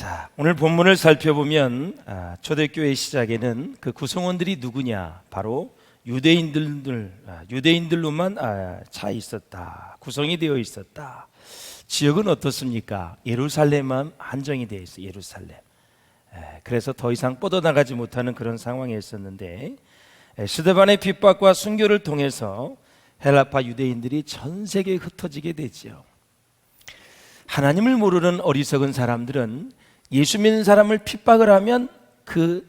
자, 오늘 본문을 살펴보면 초대교회 시작에는 그 구성원들이 누구냐? 바로 유대인들로만 차 있었다. 구성이 되어 있었다. 지역은 어떻습니까? 예루살렘만 한정이 되어 있어요. 예루살렘. 그래서 더 이상 뻗어나가지 못하는 그런 상황에 있었는데, 스데반의 핍박과 순교를 통해서 헬라파 유대인들이 전 세계에 흩어지게 되지요. 하나님을 모르는 어리석은 사람들은 예수 믿는 사람을 핍박을 하면 그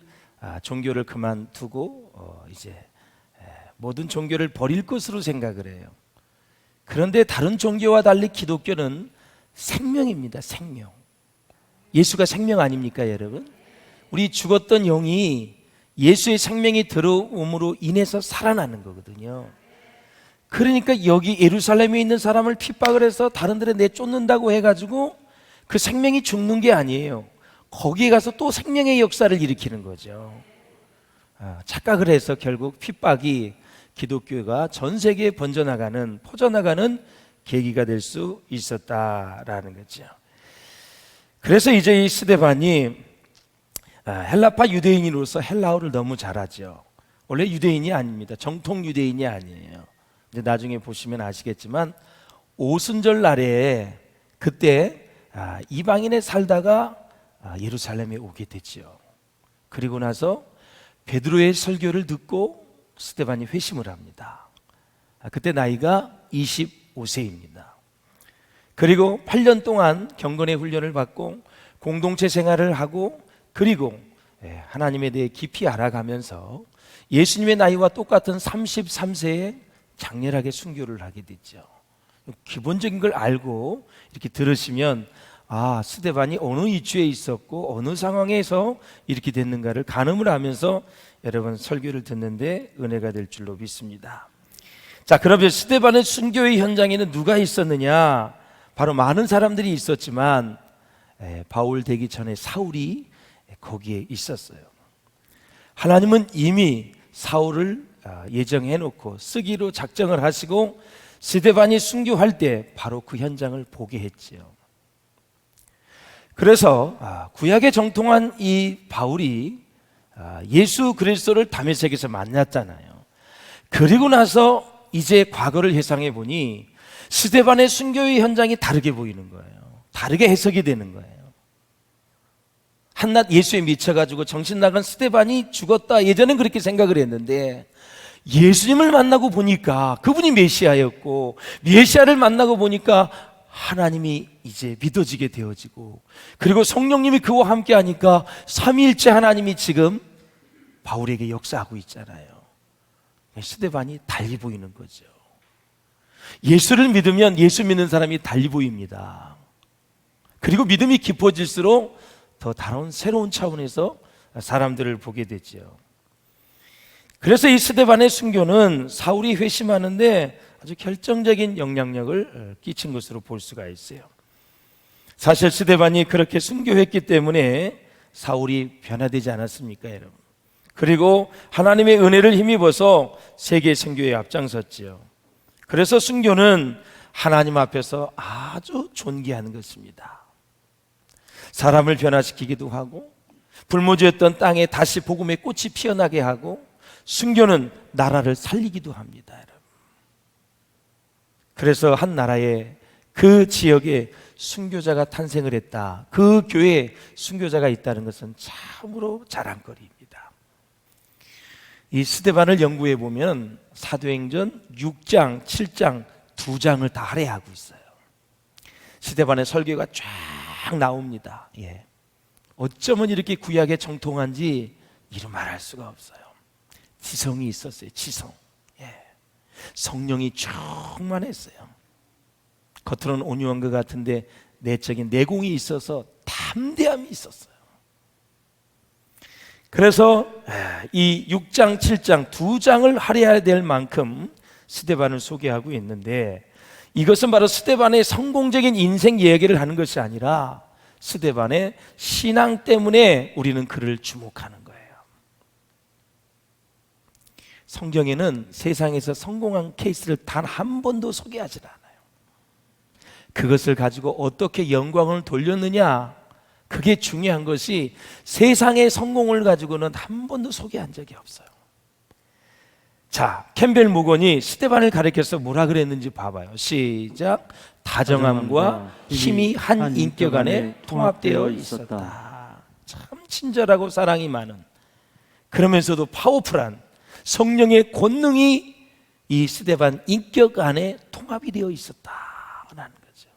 종교를 그만두고 이제 모든 종교를 버릴 것으로 생각을 해요. 그런데 다른 종교와 달리 기독교는 생명입니다. 생명. 예수가 생명 아닙니까, 여러분? 우리 죽었던 영이 예수의 생명이 들어옴으로 인해서 살아나는 거거든요. 그러니까 여기 예루살렘에 있는 사람을 핍박을 해서 다른 데를 내쫓는다고 해가지고 그 생명이 죽는 게 아니에요. 거기에 가서 또 생명의 역사를 일으키는 거죠. 착각을 해서 결국 핍박이 기독교가 전 세계에 퍼져나가는 계기가 될 수 있었다라는 거죠. 그래서 이제 이 스데반이 헬라파 유대인으로서 헬라어를 너무 잘하죠. 원래 유대인이 아닙니다. 정통 유대인이 아니에요. 이제 나중에 보시면 아시겠지만 오순절 날에 그때 이방인에 살다가 예루살렘에 오게 됐죠. 그리고 나서 베드로의 설교를 듣고 스데반이 회심을 합니다. 그때 나이가 25세입니다. 그리고 8년 동안 경건의 훈련을 받고 공동체 생활을 하고 그리고 하나님에 대해 깊이 알아가면서 예수님의 나이와 똑같은 33세에 장렬하게 순교를 하게 됐죠. 기본적인 걸 알고 이렇게 들으시면 스데반이 어느 위치에 있었고 어느 상황에서 이렇게 됐는가를 가늠을 하면서 여러분 설교를 듣는데 은혜가 될 줄로 믿습니다. 자, 그러면 스데반의 순교의 현장에는 누가 있었느냐? 바로 많은 사람들이 있었지만 바울 되기 전에 사울이 거기에 있었어요. 하나님은 이미 사울을 예정해 놓고 쓰기로 작정을 하시고 스데반이 순교할 때 바로 그 현장을 보게 했지요. 그래서 구약에 정통한 이 바울이 예수 그리스도를 다메섹에서 만났잖아요. 그리고 나서 이제 과거를 회상해 보니 스데반의 순교의 현장이 다르게 보이는 거예요. 다르게 해석이 되는 거예요. 한낱 예수에 미쳐가지고 정신 나간 스데반이 죽었다. 예전엔 그렇게 생각을 했는데 예수님을 만나고 보니까 그분이 메시아였고 메시아를 만나고 보니까 하나님이 이제 믿어지게 되어지고 그리고 성령님이 그와 함께 하니까 삼위일체 하나님이 지금 바울에게 역사하고 있잖아요. 스데반이 달리 보이는 거죠. 예수를 믿으면 예수 믿는 사람이 달리 보입니다. 그리고 믿음이 깊어질수록 더 다른 새로운 차원에서 사람들을 보게 되죠. 그래서 이 스데반의 순교는 사울이 회심하는데 아주 결정적인 영향력을 끼친 것으로 볼 수가 있어요. 사실 스데반이 그렇게 순교했기 때문에 사울이 변화되지 않았습니까, 여러분? 그리고 하나님의 은혜를 힘입어서 세계 선교에 앞장섰지요. 그래서 순교는 하나님 앞에서 아주 존귀한 것입니다. 사람을 변화시키기도 하고 불모지였던 땅에 다시 복음의 꽃이 피어나게 하고 순교는 나라를 살리기도 합니다, 여러분. 그래서 한 나라에 그 지역에 순교자가 탄생을 했다. 그 교회에 순교자가 있다는 것은 참으로 자랑거리입니다. 이 스데반을 연구해 보면 사도행전 6장, 7장 두 장을 다 할애하고 있어요. 스데반의 설교가 쫙 나옵니다. 어쩌면 이렇게 구약에 정통한지 이루 말할 수가 없어요. 지성이 있었어요. 지성. 성령이 충만했어요. 겉으로는 온유한 것 같은데 내적인 내공이 있어서 담대함이 있었어요. 그래서 이 6장, 7장 두 장을 할애해야 될 만큼 스데반을 소개하고 있는데 이것은 바로 스데반의 성공적인 인생 이야기를 하는 것이 아니라 스데반의 신앙 때문에 우리는 그를 주목하는 거예요. 성경에는 세상에서 성공한 케이스를 단 한 번도 소개하지 않아요. 그것을 가지고 어떻게 영광을 돌렸느냐, 그게 중요한 것이 세상의 성공을 가지고는 한 번도 소개한 적이 없어요. 자, 캠벨 목원이 스데반을 가리켜서 뭐라 그랬는지 봐봐요. 시작. 다정함과 힘이 한 인격 안에 통합되어 있었다. 참 친절하고 사랑이 많은, 그러면서도 파워풀한 성령의 권능이 이 스데반 인격 안에 통합이 되어 있었다라는 거죠.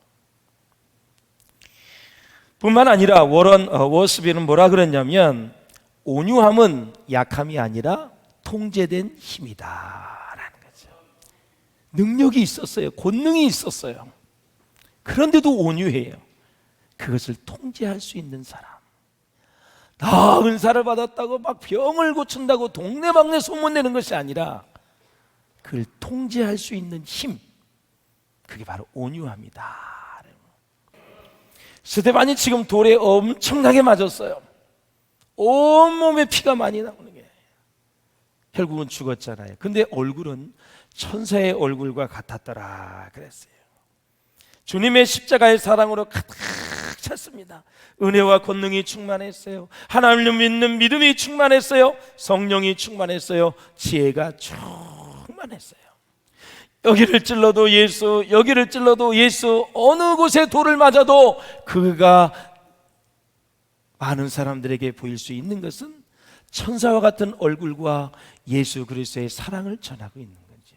뿐만 아니라 워런 워스비는 뭐라 그랬냐면, 온유함은 약함이 아니라 통제된 힘이다라는 거죠. 능력이 있었어요. 권능이 있었어요. 그런데도 온유해요. 그것을 통제할 수 있는 사람. 나 은사를 받았다고 막 병을 고친다고 동네방네 소문내는 것이 아니라 그걸 통제할 수 있는 힘, 그게 바로 온유함이다. 스데반이 지금 돌에 엄청나게 맞았어요. 온몸에 피가 많이 나오는 게, 결국은 죽었잖아요. 근데 얼굴은 천사의 얼굴과 같았더라 그랬어요. 주님의 십자가의 사랑으로 가득 찼습니다. 은혜와 권능이 충만했어요. 하나님을 믿는 믿음이 충만했어요. 성령이 충만했어요. 지혜가 충만했어요. 여기를 찔러도 예수, 여기를 찔러도 예수, 어느 곳에 돌을 맞아도 그가 많은 사람들에게 보일 수 있는 것은 천사와 같은 얼굴과 예수 그리스도의 사랑을 전하고 있는 거죠.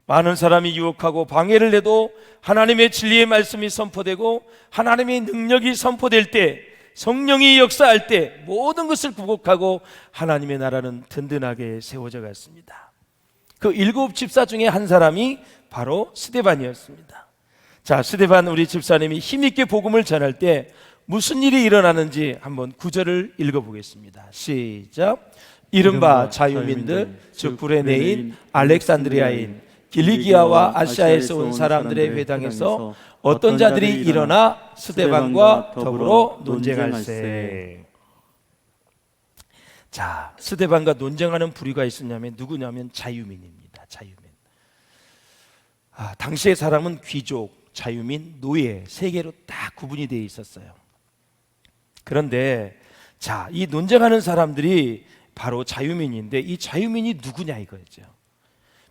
많은 사람이 유혹하고 방해를 해도 하나님의 진리의 말씀이 선포되고 하나님의 능력이 선포될 때, 성령이 역사할 때 모든 것을 굴복하고 하나님의 나라는 든든하게 세워져 갔습니다. 그 7 집사 중에 한 사람이 바로 스데반이었습니다. 자, 스데반 우리 집사님이 힘있게 복음을 전할 때 무슨 일이 일어나는지 한번 9절을 읽어보겠습니다. 시작. 이른바 자유민들, 즉 구레네인, 알렉산드리아인, 길리기아와 아시아에서 온 사람들의 회당에서 어떤 자들이 일어나 스데반과 더불어 논쟁할세. 자, 스데반과 논쟁하는 부류가 있었냐면 누구냐면 자유민입니다. 자유민. 당시의 사람은 귀족, 자유민, 노예 세 개로 딱 구분이 되어 있었어요. 그런데 자, 이 논쟁하는 사람들이 바로 자유민인데 이 자유민이 누구냐 이거죠.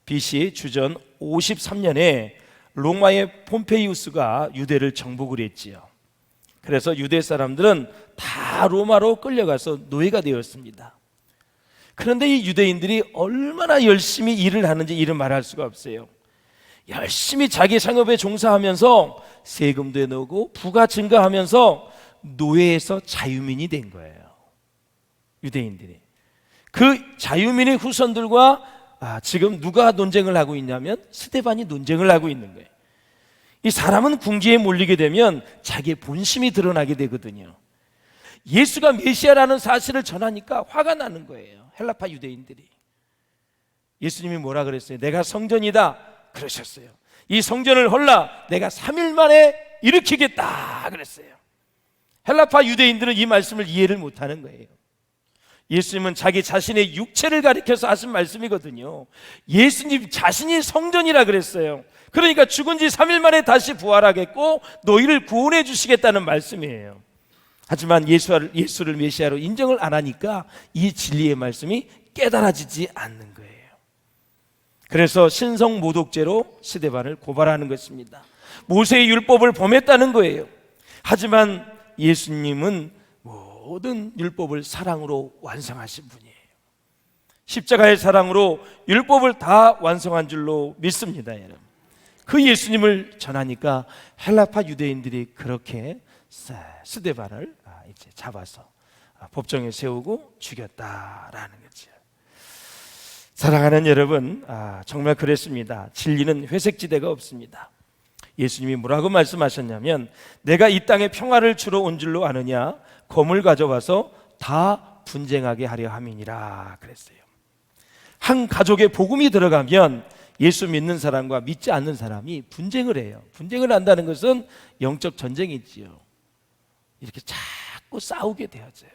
BC 주전 53년에 로마의 폼페이우스가 유대를 정복을 했지요. 그래서 유대 사람들은 다 로마로 끌려가서 노예가 되었습니다. 그런데 이 유대인들이 얼마나 열심히 일을 하는지 이를 말할 수가 없어요. 열심히 자기 상업에 종사하면서 세금도 내고 부가 증가하면서 노예에서 자유민이 된 거예요. 유대인들이. 그 자유민의 후손들과 지금 누가 논쟁을 하고 있냐면 스데반이 논쟁을 하고 있는 거예요. 이 사람은 궁지에 몰리게 되면 자기의 본심이 드러나게 되거든요. 예수가 메시아라는 사실을 전하니까 화가 나는 거예요. 헬라파 유대인들이. 예수님이 뭐라 그랬어요? 내가 성전이다 그러셨어요. 이 성전을 헐라 내가 3일 만에 일으키겠다 그랬어요. 헬라파 유대인들은 이 말씀을 이해를 못하는 거예요. 예수님은 자기 자신의 육체를 가리켜서 하신 말씀이거든요. 예수님 자신이 성전이라 그랬어요. 그러니까 죽은 지 3일 만에 다시 부활하겠고 너희를 구원해 주시겠다는 말씀이에요. 하지만 예수를 메시아로 인정을 안 하니까 이 진리의 말씀이 깨달아지지 않는 거예요. 그래서 신성 모독죄로 스데반을 고발하는 것입니다. 모세의 율법을 범했다는 거예요. 하지만 예수님은 모든 율법을 사랑으로 완성하신 분이에요. 십자가의 사랑으로 율법을 다 완성한 줄로 믿습니다, 여러분. 그 예수님을 전하니까 헬라파 유대인들이 그렇게 스데반을 이제 잡아서 법정에 세우고 죽였다라는 거죠. 사랑하는 여러분, 정말 그랬습니다. 진리는 회색지대가 없습니다. 예수님이 뭐라고 말씀하셨냐면 내가 이 땅에 평화를 주러 온 줄로 아느냐 검을 가져와서 다 분쟁하게 하려 함이니라 그랬어요. 한 가족에 복음이 들어가면 예수 믿는 사람과 믿지 않는 사람이 분쟁을 해요. 분쟁을 한다는 것은 영적 전쟁이지요. 이렇게 자꾸 싸우게 되어져요.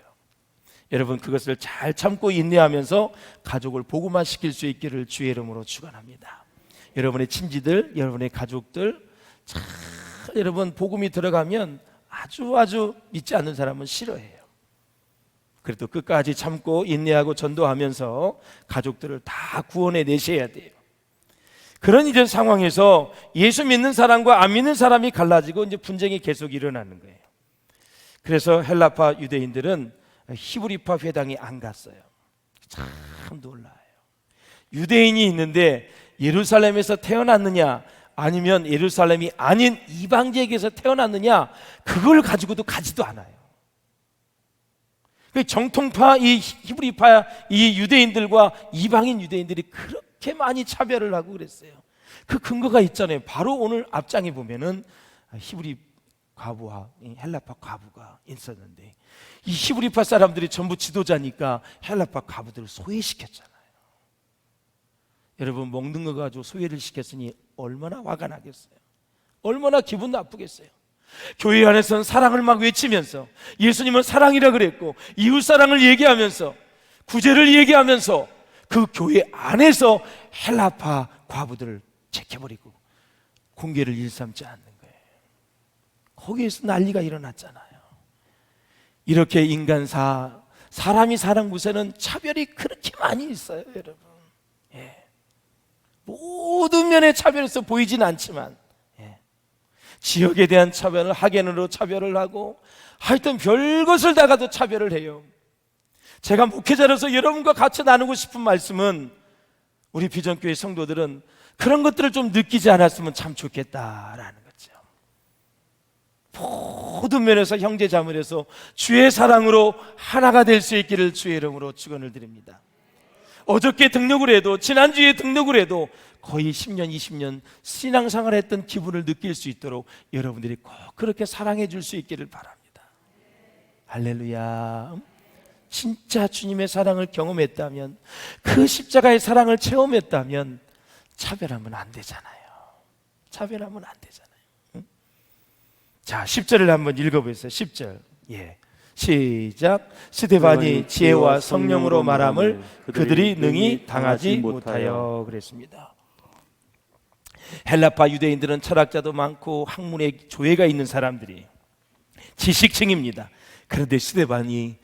여러분 그것을 잘 참고 인내하면서 가족을 복음화시킬 수 있기를 주의 이름으로 축원합니다. 여러분의 친지들, 여러분의 가족들 여러분 복음이 들어가면 아주 믿지 않는 사람은 싫어해요. 그래도 끝까지 참고 인내하고 전도하면서 가족들을 다 구원해 내셔야 돼요. 그런 이런 상황에서 예수 믿는 사람과 안 믿는 사람이 갈라지고 이제 분쟁이 계속 일어나는 거예요. 그래서 헬라파 유대인들은 히브리파 회당에 안 갔어요. 참 놀라요. 유대인이 있는데 예루살렘에서 태어났느냐 아니면 예루살렘이 아닌 이방 지역에서 태어났느냐 그걸 가지고도 가지도 않아요. 정통파 이 히브리파 이 유대인들과 이방인 유대인들이 그렇게 많이 차별을 하고 그랬어요. 그 근거가 있잖아요. 바로 오늘 앞장에 보면은 히브리 과부와 헬라파 과부가 있었는데 이 히브리파 사람들이 전부 지도자니까 헬라파 과부들을 소외시켰잖아요. 여러분 먹는 거 가지고 소외를 시켰으니 얼마나 화가 나겠어요. 얼마나 기분 나쁘겠어요. 교회 안에서는 사랑을 막 외치면서 예수님은 사랑이라 그랬고 이웃 사랑을 얘기하면서 구제를 얘기하면서 그 교회 안에서 헬라파 과부들을 제껴버리고 공개를 일삼지 않는 거예요. 거기에서 난리가 일어났잖아요. 이렇게 사람이 사는 곳에는 차별이 그렇게 많이 있어요, 여러분. 예. 모든 면의 차별에서 보이진 않지만 지역에 대한 차별을 학연으로 차별을 하고 하여튼 별것을 다 가도 차별을 해요. 제가 목회자로서 여러분과 같이 나누고 싶은 말씀은 우리 비전교회 성도들은 그런 것들을 좀 느끼지 않았으면 참 좋겠다라는 거죠. 모든 면에서 형제자매에서 주의 사랑으로 하나가 될 수 있기를 주의 이름으로 축원을 드립니다. 어저께 등록을 해도 지난주에 등록을 해도 거의 10년 20년 신앙생활을 했던 기분을 느낄 수 있도록 여러분들이 꼭 그렇게 사랑해 줄 수 있기를 바랍니다. 할렐루야. 진짜 주님의 사랑을 경험했다면 그 십자가의 사랑을 체험했다면 차별하면 안 되잖아요. 차별하면 안 되잖아요. 응? 자 10절을 한번 읽어보세요. 10절 시작. 스데반이 지혜와 성령으로 말함을 그들이 능히 당하지 못하여 그랬습니다. 헬라파 유대인들은 철학자도 많고 학문에 조예가 있는 사람들이 지식층입니다. 그런데 스데반이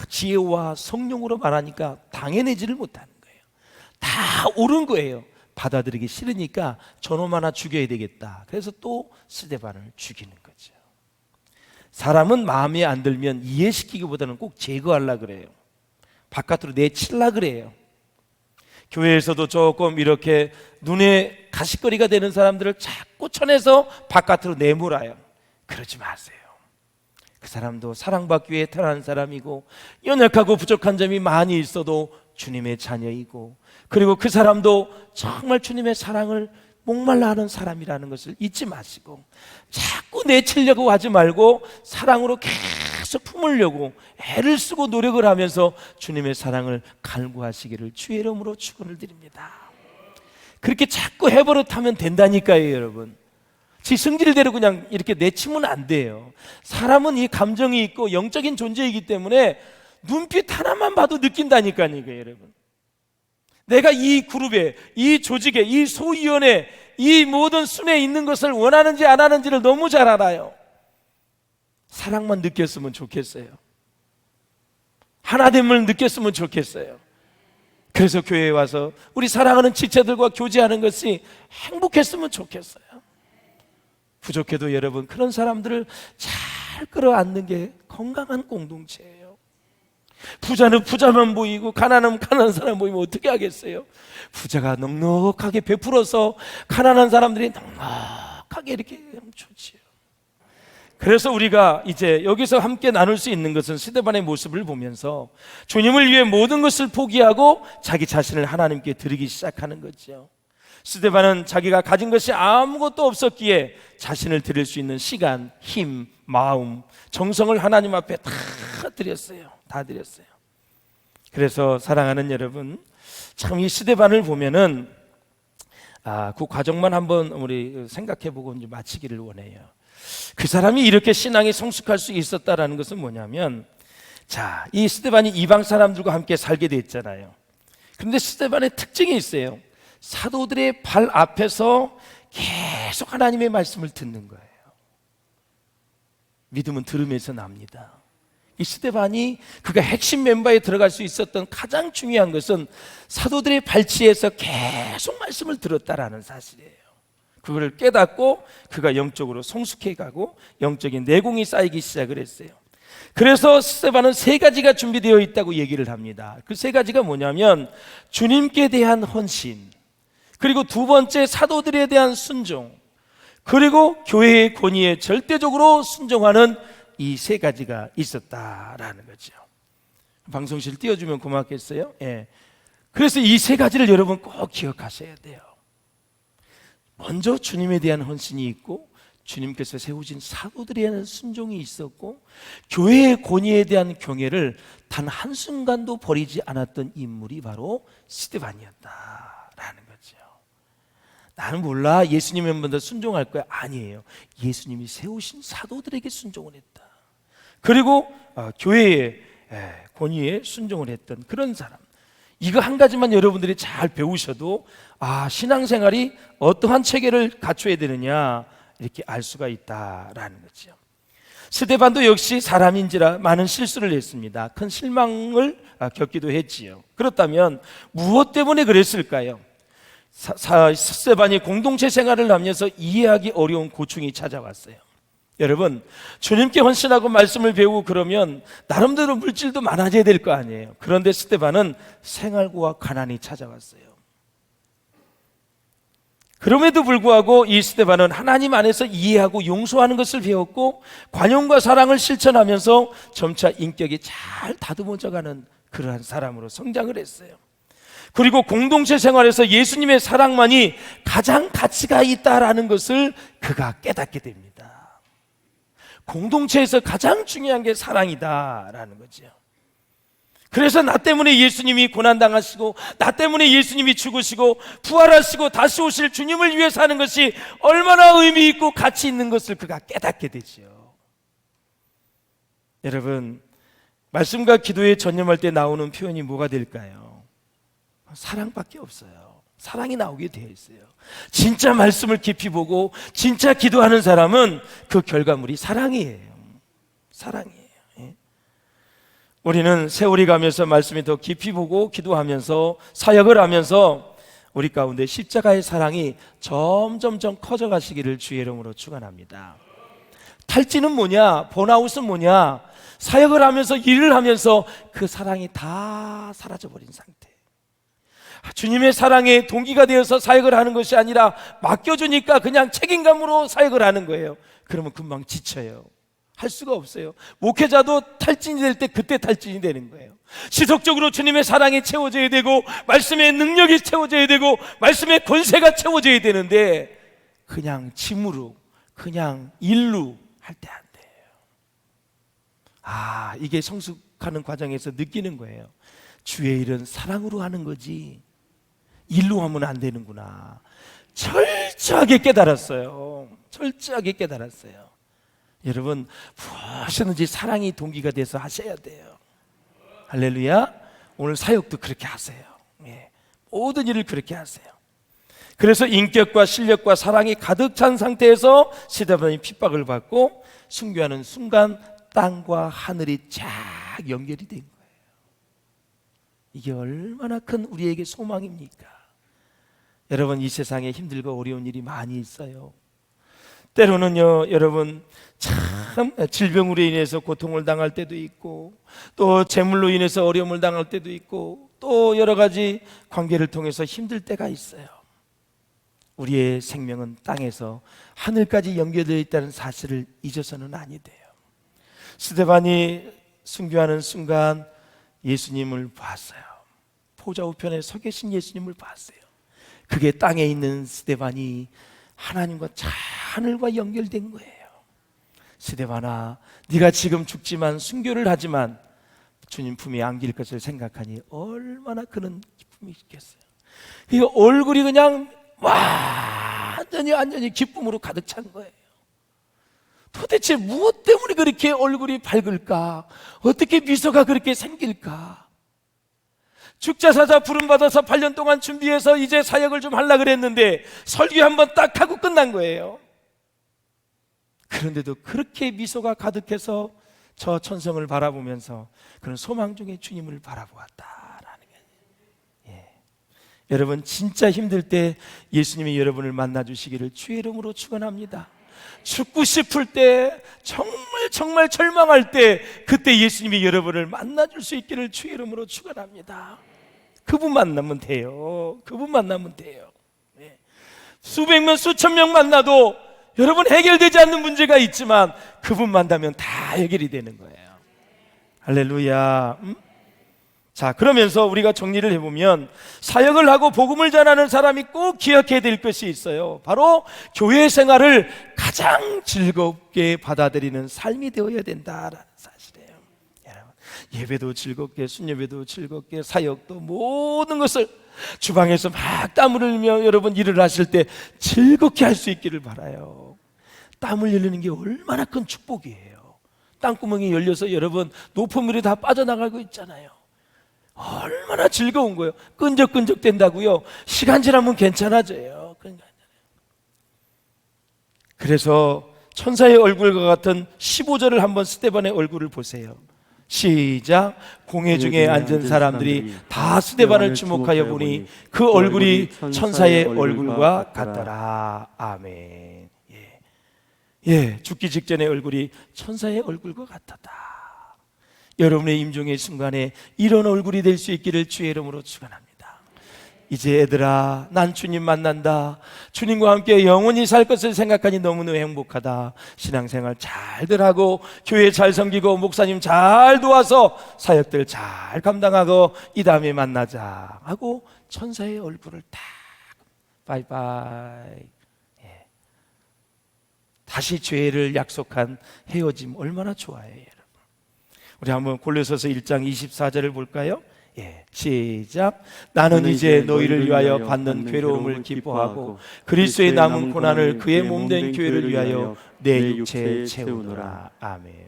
지혜와 성령으로 말하니까 당해내지를 못하는 거예요. 다 옳은 거예요. 받아들이기 싫으니까 저놈 하나 죽여야 되겠다. 그래서 또 스데반을 죽이는 거죠. 사람은 마음에 안 들면 이해시키기보다는 꼭 제거하려고 그래요. 바깥으로 내치려고 그래요. 교회에서도 조금 이렇게 눈에 가시거리가 되는 사람들을 자꾸 쳐내서 바깥으로 내몰아요. 그러지 마세요. 그 사람도 사랑받기 위해 태어난 사람이고 연약하고 부족한 점이 많이 있어도 주님의 자녀이고 그리고 그 사람도 정말 주님의 사랑을 목말라 하는 사람이라는 것을 잊지 마시고 자꾸 내치려고 하지 말고 사랑으로 계속 품으려고 애를 쓰고 노력을 하면서 주님의 사랑을 갈구하시기를 주의 이름으로 축원을 드립니다. 그렇게 자꾸 해버릇하면 된다니까요, 여러분. 지 성질대로 그냥 이렇게 내치면 안 돼요. 사람은 이 감정이 있고 영적인 존재이기 때문에 눈빛 하나만 봐도 느낀다니까요, 여러분. 내가 이 그룹에, 이 조직에, 이 소위원회, 이 모든 순에 있는 것을 원하는지 안 하는지를 너무 잘 알아요. 사랑만 느꼈으면 좋겠어요. 하나됨을 느꼈으면 좋겠어요. 그래서 교회에 와서 우리 사랑하는 지체들과 교제하는 것이 행복했으면 좋겠어요. 부족해도 여러분 그런 사람들을 잘 끌어안는 게 건강한 공동체예요. 부자는 부자만 보이고 가난하면 가난한 사람 보이면 어떻게 하겠어요? 부자가 넉넉하게 베풀어서 가난한 사람들이 넉넉하게 이렇게 하면 좋지요. 그래서 우리가 이제 여기서 함께 나눌 수 있는 것은 스데반의 모습을 보면서 주님을 위해 모든 것을 포기하고 자기 자신을 하나님께 드리기 시작하는 거죠. 스데반은 자기가 가진 것이 아무것도 없었기에 자신을 드릴 수 있는 시간, 힘, 마음, 정성을 하나님 앞에 다 드렸어요. 다 드렸어요. 그래서 사랑하는 여러분, 참 이 스데반을 보면은 그 과정만 한번 우리 생각해보고 이제 마치기를 원해요. 그 사람이 이렇게 신앙이 성숙할 수 있었다라는 것은 뭐냐면, 자, 이 스데반이 이방 사람들과 함께 살게 됐잖아요. 그런데 스데반의 특징이 있어요. 사도들의 발 앞에서 계속 하나님의 말씀을 듣는 거예요. 믿음은 들음에서 납니다. 이 스데반이 그가 핵심 멤버에 들어갈 수 있었던 가장 중요한 것은 사도들의 발치에서 계속 말씀을 들었다라는 사실이에요. 그걸 깨닫고 그가 영적으로 성숙해 가고 영적인 내공이 쌓이기 시작을 했어요. 그래서 스데반은 세 가지가 준비되어 있다고 얘기를 합니다. 그 세 가지가 뭐냐면 주님께 대한 헌신, 그리고 두 번째 사도들에 대한 순종, 그리고 교회의 권위에 절대적으로 순종하는 이 세 가지가 있었다라는 거죠. 방송실 띄워주면 고맙겠어요? 예. 그래서 이 세 가지를 여러분 꼭 기억하셔야 돼요. 먼저 주님에 대한 헌신이 있고, 주님께서 세우신 사도들에 대한 순종이 있었고, 교회의 권위에 대한 경외를 단 한순간도 버리지 않았던 인물이 바로 스데반이었다라는 거죠. 나는 몰라, 예수님의 멤버들 순종할 거야. 아니에요. 예수님이 세우신 사도들에게 순종을 했다. 그리고 교회의 권위에 순종을 했던 그런 사람. 이거 한 가지만 여러분들이 잘 배우셔도 신앙생활이 어떠한 체계를 갖춰야 되느냐 이렇게 알 수가 있다라는 거죠. 스데반도 역시 사람인지라 많은 실수를 했습니다. 큰 실망을 겪기도 했지요. 그렇다면 무엇 때문에 그랬을까요? 스데반이 공동체 생활을 하면서 이해하기 어려운 고충이 찾아왔어요. 여러분, 주님께 헌신하고 말씀을 배우고 그러면 나름대로 물질도 많아져야 될 거 아니에요. 그런데 스데반은 생활고와 가난이 찾아왔어요. 그럼에도 불구하고 이 스데반은 하나님 안에서 이해하고 용서하는 것을 배웠고, 관용과 사랑을 실천하면서 점차 인격이 잘 다듬어져가는 그러한 사람으로 성장을 했어요. 그리고 공동체 생활에서 예수님의 사랑만이 가장 가치가 있다라는 것을 그가 깨닫게 됩니다. 공동체에서 가장 중요한 게 사랑이다라는 거죠. 그래서 나 때문에 예수님이 고난당하시고, 나 때문에 예수님이 죽으시고 부활하시고 다시 오실 주님을 위해 사는 것이 얼마나 의미 있고 가치 있는 것을 그가 깨닫게 되죠. 여러분, 말씀과 기도에 전념할 때 나오는 표현이 뭐가 될까요? 사랑밖에 없어요. 사랑이 나오게 되어 있어요. 진짜 말씀을 깊이 보고 진짜 기도하는 사람은 그 결과물이 사랑이에요. 사랑이에요. 예. 우리는 세월이 가면서 말씀이 더 깊이 보고 기도하면서 사역을 하면서 우리 가운데 십자가의 사랑이 점점점 커져가시기를 주의 이름으로 축원합니다. 탈진은 뭐냐? 번아웃은 뭐냐? 사역을 하면서 일을 하면서 그 사랑이 다 사라져버린 상태. 주님의 사랑에 동기가 되어서 사역을 하는 것이 아니라 맡겨주니까 그냥 책임감으로 사역을 하는 거예요. 그러면 금방 지쳐요. 할 수가 없어요. 목회자도 탈진이 될 때 그때 탈진이 되는 거예요. 지속적으로 주님의 사랑이 채워져야 되고, 말씀의 능력이 채워져야 되고, 말씀의 권세가 채워져야 되는데 그냥 짐으로, 그냥 일로 할 때 안 돼요. 이게 성숙하는 과정에서 느끼는 거예요. 주의 일은 사랑으로 하는 거지 일로 하면 안 되는구나. 철저하게 깨달았어요. 철저하게 깨달았어요. 여러분, 무엇이든지 사랑이 동기가 돼서 하셔야 돼요. 할렐루야. 오늘 사역도 그렇게 하세요. 모든 일을 그렇게 하세요. 그래서 인격과 실력과 사랑이 가득 찬 상태에서 스데반이 핍박을 받고 순교하는 순간 땅과 하늘이 쫙 연결이 된 거예요. 이게 얼마나 큰 우리에게 소망입니까? 여러분, 이 세상에 힘들고 어려운 일이 많이 있어요. 때로는요, 여러분, 참 질병으로 인해서 고통을 당할 때도 있고, 또 재물로 인해서 어려움을 당할 때도 있고, 또 여러 가지 관계를 통해서 힘들 때가 있어요. 우리의 생명은 땅에서 하늘까지 연결되어 있다는 사실을 잊어서는 아니 돼요. 스데반이 순교하는 순간 예수님을 봤어요. 보좌 우편에 서 계신 예수님을 봤어요. 그게 땅에 있는 스데반이 하나님과 하늘과 연결된 거예요. 스데반아, 네가 지금 죽지만 순교를 하지만 주님 품에 안길 것을 생각하니 얼마나 그런 기쁨이 있겠어요. 이 얼굴이 그냥 완전히 기쁨으로 가득 찬 거예요. 도대체 무엇 때문에 그렇게 얼굴이 밝을까? 어떻게 미소가 그렇게 생길까? 죽자사자 부름받아서 8년 동안 준비해서 이제 사역을 좀 하려고 그랬는데 설교 한번 딱 하고 끝난 거예요. 그런데도 그렇게 미소가 가득해서 저 천성을 바라보면서 그런 소망 중에 주님을 바라보았다라는 거예요. 예. 여러분 진짜 힘들 때 예수님이 여러분을 만나주시기를 주의 이름으로 축원합니다. 죽고 싶을 때, 정말 절망할 때, 그때 예수님이 여러분을 만나줄 수 있기를 주의 이름으로 축원합니다. 그분 만나면 돼요. 그분 만나면 돼요. 네. 수백 명, 수천 명 만나도 여러분 해결되지 않는 문제가 있지만 그분 만나면 다 해결이 되는 거예요. 할렐루야. 자, 그러면서 우리가 정리를 해보면 사역을 하고 복음을 전하는 사람이 꼭 기억해야 될 것이 있어요. 바로 교회 생활을 가장 즐겁게 받아들이는 삶이 되어야 된다라는 사실이에요. 여러분, 예배도 즐겁게, 순예배도 즐겁게, 사역도 모든 것을 주방에서 막 땀을 흘리며 여러분 일을 하실 때 즐겁게 할 수 있기를 바라요. 땀을 흘리는 게 얼마나 큰 축복이에요. 땅구멍이 열려서 여러분 노폐물이 다 빠져나가고 있잖아요. 얼마나 즐거운 거예요. 끈적끈적 된다고요. 시간 지나면 괜찮아져요. 그래서 천사의 얼굴과 같은 15절을 한번 스데반의 얼굴을 보세요. 시작. 공회 중에 앉은 사람들이 다 스데반을 주목하여 보니 그 얼굴이 천사의 얼굴과 같더라. 아멘. 예, 죽기 직전의 얼굴이 천사의 얼굴과 같았다. 여러분의 임종의 순간에 이런 얼굴이 될 수 있기를 주의 이름으로 축원합니다. 이제 얘들아, 난 주님 만난다. 주님과 함께 영원히 살 것을 생각하니 너무너무 행복하다. 신앙생활 잘들 하고 교회 잘 섬기고 목사님 잘 도와서 사역들 잘 감당하고 이 다음에 만나자 하고 천사의 얼굴을 딱 바이바이. 예. 다시 죄를 약속한 헤어짐 얼마나 좋아해요. 우리 한번 골로새서 1장 24절을 볼까요? 예, 시작. 나는 이제 너희를 위하여 받는 괴로움을 기뻐하고 그리스도의 남은 고난을 그의 몸된 교회를 위하여 내 육체에 채우노라. 아멘.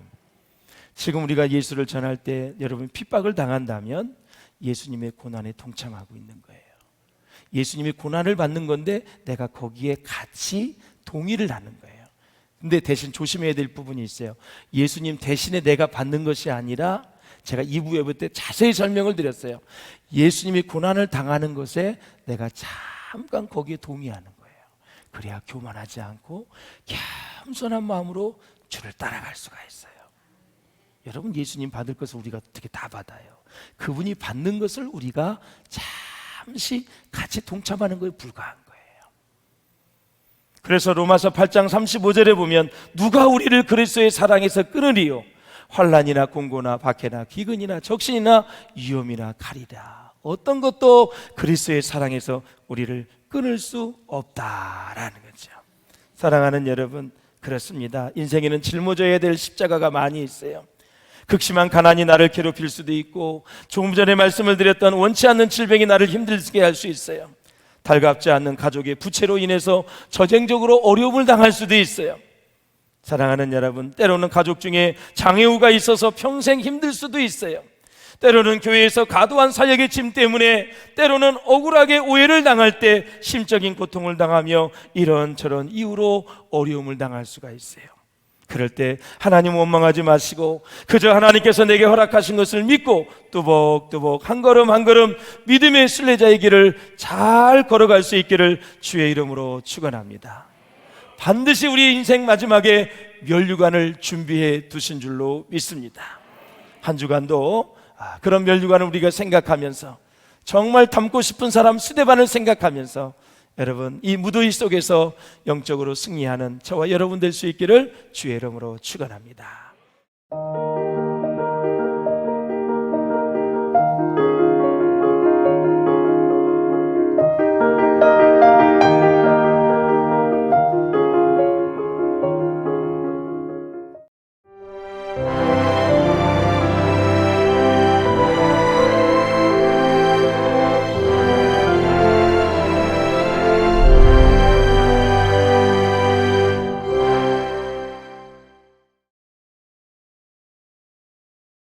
지금 우리가 예수를 전할 때 여러분 핍박을 당한다면 예수님의 고난에 동참하고 있는 거예요. 예수님이 고난을 받는 건데 내가 거기에 같이 동의를 하는 거예요. 근데 대신 조심해야 될 부분이 있어요. 예수님 대신에 내가 받는 것이 아니라 제가 2부 예배 때 자세히 설명을 드렸어요. 예수님이 고난을 당하는 것에 내가 잠깐 거기에 동의하는 거예요. 그래야 교만하지 않고 겸손한 마음으로 주를 따라갈 수가 있어요. 여러분 예수님 받을 것을 우리가 어떻게 다 받아요. 그분이 받는 것을 우리가 잠시 같이 동참하는 것에 불과한 거예요. 그래서 로마서 8장 35절에 보면 누가 우리를 그리스도의 사랑에서 끊으리요? 환난이나 공고나 박해나 기근이나 적신이나 위험이나 칼이라. 어떤 것도 그리스도의 사랑에서 우리를 끊을 수 없다라는 거죠. 사랑하는 여러분, 그렇습니다. 인생에는 짊어져야 될 십자가가 많이 있어요. 극심한 가난이 나를 괴롭힐 수도 있고 조금 전에 말씀을 드렸던 원치 않는 질병이 나를 힘들게 할 수 있어요. 달갑지 않는 가족의 부채로 인해서 저쟁적으로 어려움을 당할 수도 있어요. 사랑하는 여러분, 때로는 가족 중에 장애우가 있어서 평생 힘들 수도 있어요. 때로는 교회에서 과도한 사역의 짐 때문에 때로는 억울하게 오해를 당할 때 심적인 고통을 당하며 이런저런 이유로 어려움을 당할 수가 있어요. 그럴 때 하나님 원망하지 마시고 그저 하나님께서 내게 허락하신 것을 믿고 뚜벅뚜벅 한 걸음 한 걸음 믿음의 순례자의 길을 잘 걸어갈 수 있기를 주의 이름으로 축원합니다. 반드시 우리의 인생 마지막에 면류관을 준비해 두신 줄로 믿습니다. 한 주간도 그런 면류관을 우리가 생각하면서 정말 닮고 싶은 사람 스데반을 생각하면서 여러분 이 무더위 속에서 영적으로 승리하는 저와 여러분 될 수 있기를 주의 이름으로 축원합니다.